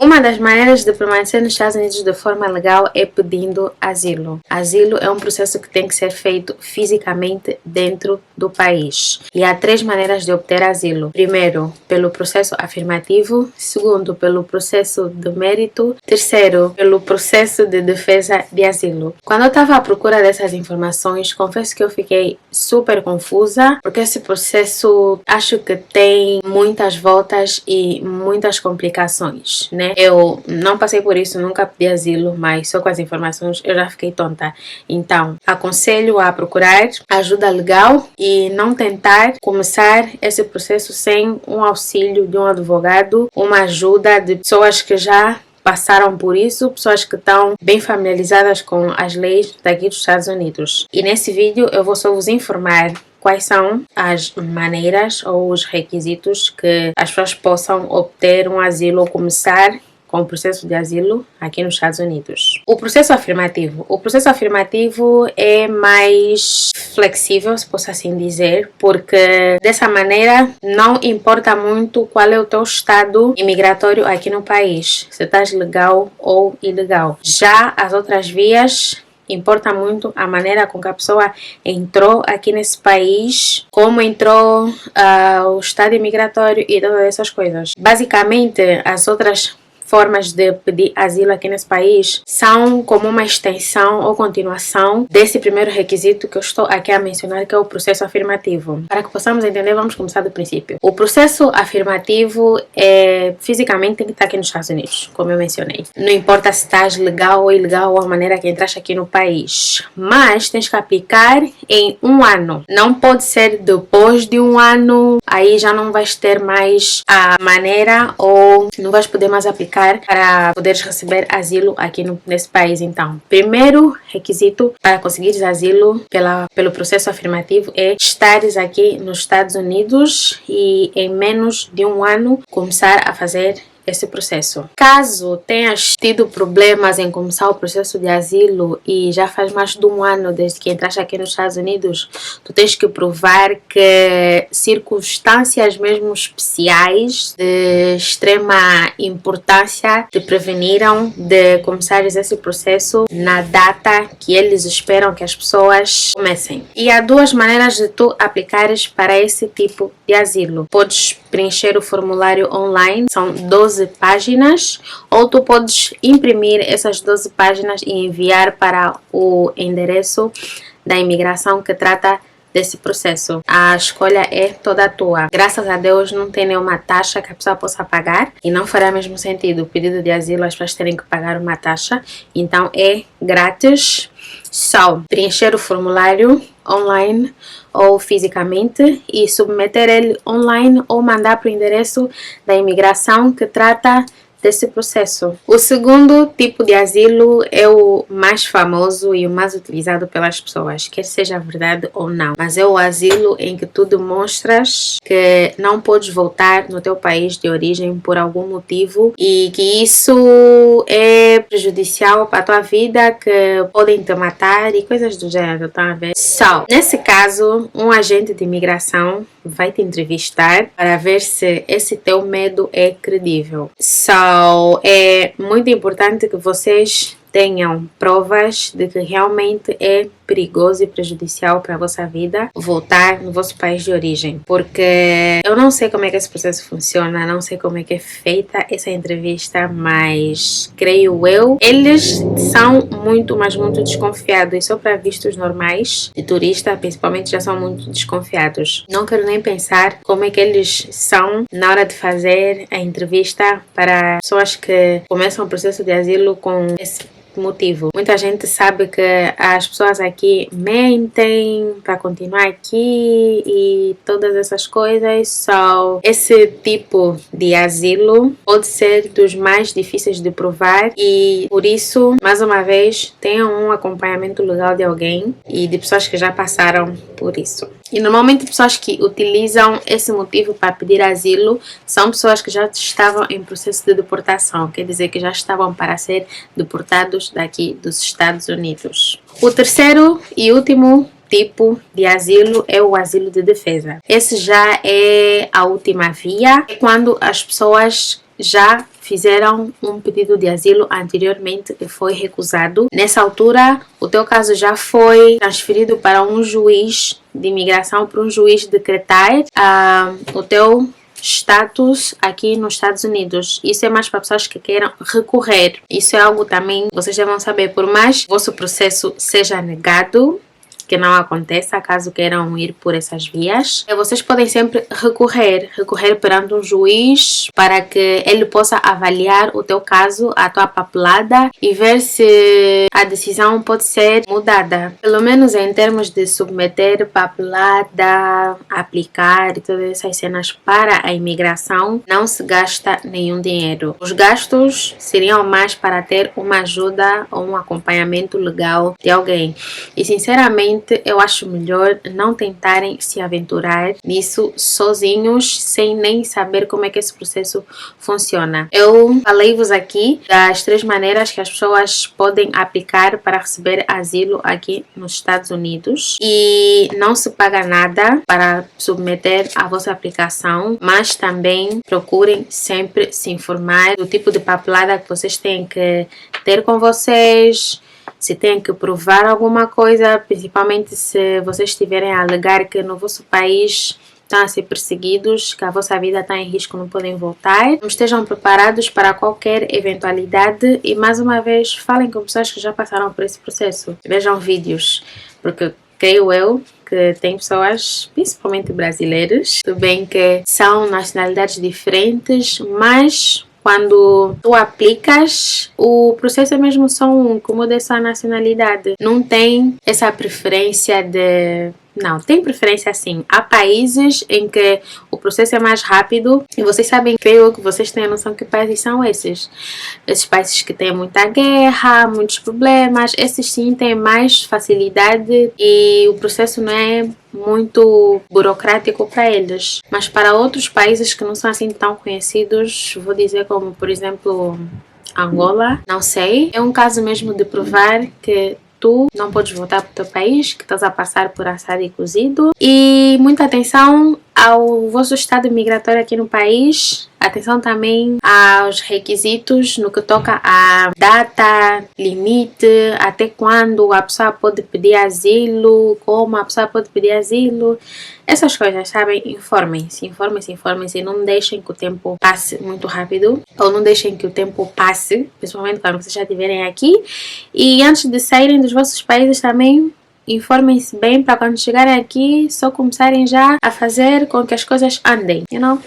Uma das maneiras de permanecer nos Estados Unidos de forma legal é pedindo asilo. Asilo é um processo que tem que ser feito fisicamente dentro do país. E há 3 maneiras de obter asilo. Primeiro, pelo processo afirmativo. Segundo, pelo processo de mérito. Terceiro, pelo processo de defesa de asilo. Quando eu estava à procura dessas informações, confesso que eu fiquei super confusa, porque esse processo acho que tem muitas voltas e muitas complicações, né? Eu não passei por isso, nunca pedi asilo, mas só com as informações eu já fiquei tonta. Então, aconselho a procurar ajuda legal e não tentar começar esse processo sem um auxílio de um advogado, uma ajuda de pessoas que já passaram por isso, pessoas que estão bem familiarizadas com as leis daqui dos Estados Unidos. E nesse vídeo eu vou só vos informar quais são as maneiras ou os requisitos que as pessoas possam obter um asilo ou começar com o processo de asilo aqui nos Estados Unidos. O processo afirmativo. O processo afirmativo é mais flexível, se posso assim dizer, porque dessa maneira não importa muito qual é o teu estado imigratório aqui no país, se estás legal ou ilegal. Já as outras vias, importa muito a maneira com que a pessoa entrou aqui nesse país, como entrou, o estado imigratório e todas essas coisas. Basicamente, as outras formas de pedir asilo aqui nesse país são como uma extensão ou continuação desse primeiro requisito que eu estou aqui a mencionar, que é o processo afirmativo. Para que possamos entender, vamos começar do princípio. O processo afirmativo fisicamente tem que estar aqui nos Estados Unidos, como eu mencionei. Não importa se estás legal ou ilegal ou a maneira que entraste aqui no país, mas tens que aplicar em 1 ano. Não pode ser depois de 1 ano, aí já não vais ter mais a maneira ou não vais poder mais aplicar para poderes receber asilo aqui nesse país. Então, primeiro requisito para conseguires asilo pelo processo afirmativo é estares aqui nos Estados Unidos e em menos de 1 ano começar a fazer esse processo. Caso tenhas tido problemas em começar o processo de asilo e já faz mais de 1 ano desde que entraste aqui nos Estados Unidos, tu tens que provar que circunstâncias mesmo especiais de extrema importância te preveniram de começares esse processo na data que eles esperam que as pessoas comecem. E há 2 maneiras de tu aplicares para esse tipo de asilo. Podes preencher o formulário online, são 12 páginas, ou tu podes imprimir essas 12 páginas e enviar para o endereço da imigração que trata desse processo. A escolha é toda tua. Graças a Deus não tem nenhuma taxa que a pessoa possa pagar e não fará mesmo sentido o pedido de asilo as pessoas terem que pagar uma taxa, então é grátis. Só preencher o formulário online ou fisicamente e submeter ele online ou mandar para o endereço da imigração que trata desse processo. O segundo tipo de asilo é o mais famoso e o mais utilizado pelas pessoas, quer seja verdade ou não, mas é o asilo em que tu demonstras que não podes voltar no teu país de origem por algum motivo e que isso é prejudicial para a tua vida, que podem te matar e coisas do gênero, tá a ver? Nesse caso, um agente de imigração vai te entrevistar para ver se esse teu medo é credível. É muito importante que vocês tenham provas de que realmente é perigoso e prejudicial para a vossa vida voltar no vosso país de origem, porque eu não sei como é que esse processo funciona, não sei como é que é feita essa entrevista, mas creio eu, eles são muito, mas muito desconfiados, e só para vistos normais de turista, principalmente, já são muito desconfiados. Não quero nem pensar como é que eles são na hora de fazer a entrevista para pessoas que começam o processo de asilo com esse motivo. Muita gente sabe que as pessoas aqui mentem para continuar aqui e todas essas coisas. Esse tipo de asilo pode ser dos mais difíceis de provar e por isso, mais uma vez, tenham um acompanhamento legal de alguém e de pessoas que já passaram por isso. E normalmente pessoas que utilizam esse motivo para pedir asilo são pessoas que já estavam em processo de deportação, quer dizer que já estavam para ser deportados daqui dos Estados Unidos. O terceiro e último tipo de asilo é o asilo de defesa. Esse já é a última via, é quando as pessoas já fizeram um pedido de asilo anteriormente e foi recusado. Nessa altura, o teu caso já foi transferido para um juiz de imigração, para um juiz decretar o teu status aqui nos Estados Unidos. Isso é mais para pessoas que queiram recorrer. Isso é algo também vocês devem saber. Por mais que o vosso processo seja negado, que não aconteça, caso queiram ir por essas vias, vocês podem sempre recorrer perante um juiz para que ele possa avaliar o teu caso, a tua papelada e ver se a decisão pode ser mudada. Pelo menos em termos de submeter papelada, aplicar e todas essas cenas para a imigração, não se gasta nenhum dinheiro. Os gastos seriam mais para ter uma ajuda ou um acompanhamento legal de alguém. E sinceramente, eu acho melhor não tentarem se aventurar nisso sozinhos, sem nem saber como é que esse processo funciona. Eu falei-vos aqui das 3 maneiras que as pessoas podem aplicar para receber asilo aqui nos Estados Unidos. E não se paga nada para submeter a vossa aplicação, mas também procurem sempre se informar do tipo de papelada que vocês têm que ter com vocês, se tem que provar alguma coisa, principalmente se vocês estiverem a alegar que no vosso país estão a ser perseguidos, que a vossa vida está em risco, não podem voltar. Estejam preparados para qualquer eventualidade e, mais uma vez, falem com pessoas que já passaram por esse processo. Vejam vídeos, porque creio eu que tem pessoas, principalmente brasileiras, tudo bem que são nacionalidades diferentes, mas quando tu aplicas, o processo é mesmo só um, como dessa nacionalidade. Não tem essa preferência de... Não, tem preferência sim. Há países em que o processo é mais rápido e vocês sabem, creio que vocês têm a noção que países são esses. Esses países que têm muita guerra, muitos problemas, esses sim têm mais facilidade e o processo não é muito burocrático para eles. Mas para outros países que não são assim tão conhecidos, vou dizer como, por exemplo, Angola, não sei. É um caso mesmo de provar que tu não podes voltar para o teu país, que estás a passar por assado e cozido. E muita atenção ao vosso estado migratório aqui no país. Atenção também aos requisitos no que toca a data, limite, até quando a pessoa pode pedir asilo, como a pessoa pode pedir asilo. Essas coisas, sabem? Informem-se e não deixem que o tempo passe muito rápido. Ou não deixem que o tempo passe, principalmente quando vocês já estiverem aqui. E antes de saírem dos vossos países também, informem-se bem para quando chegarem aqui, só começarem já a fazer com que as coisas andem, you know?